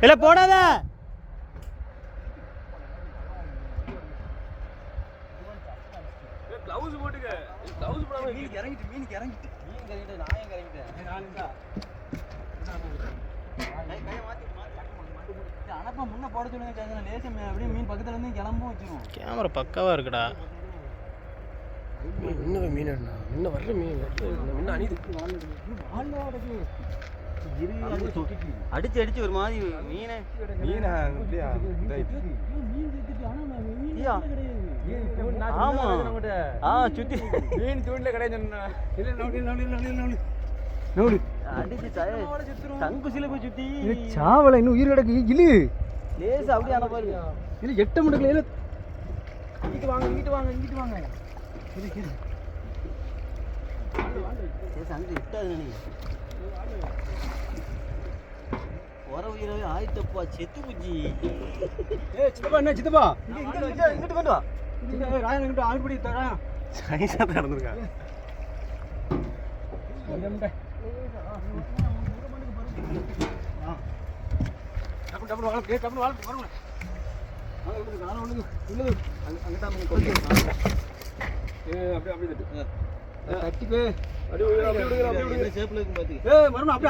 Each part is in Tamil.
இல்லை போடாத. க்ளவுஸ் போட்டுக்க. க்ளவுஸ் போடாம மீன் இறங்கிட்டு நான் ஏன் இறங்கிட்டேன். அனப்பா முன்ன போட சொல்லுங்க. லேசம் அப்படியே மீன் பக்கத்துல இருந்து கிளம்பும் வச்சிருவோம். கேமரா பக்காவாக இருக்குடா. இன்னும் மீன் முன்ன வர்ற மீன் முன்ன அணிது அடிச்சு அடிச்சு ஒரு மாதிரி மீனை ஆமா சுத்தி மீன் தூண்டில கிடையாது. தங்குசில போய் சுத்தி சாவல இன்னும் உயிர் கிடக்கு. இழு லேசா அப்படியே ஆன பாருங்க. இல்ல 8 மணிக்குள்ள இங்கிட்டு வாங்க. அங்கே இட்டாது நினைக்கிறேன். வர உயிரவே ஆயிட்டப்பா செத்து குஞ்சி. சித்தப்பா என்ன சித்தப்பா இங்கிட்டு கொண்டு வா. ராயன் இங்கிட்டு ஆள்படி தரேன். சைஸாக தான் நடந்திருக்கா. டப்பு வாழ தட்டிப்பே அப்படியே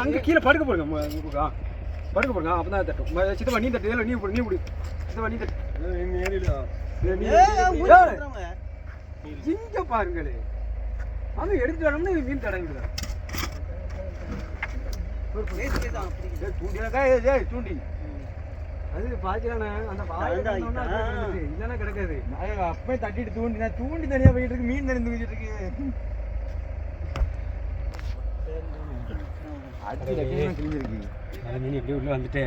அங்கே கீழே படுக்க போடுங்க. அப்பதான் தட்டும். சித்தப்பா நீ தட்டு. நீ போடு சித்தப்பா நீ தட்டு. இங்க பாருங்களே அங்க எடுத்து வரணும்னா மீன் தடவிடுதா தூண்டி அது பாத்தியானே அந்த இல்லைன்னா கிடக்காது. அப்பவே தட்டிட்டு தூண்டி தனியா போயிட்டு இருக்கு. மீன் தண்ணி தூக்கிட்டு இருக்கு. அது மீன் எப்படி உள்ள வந்துட்டு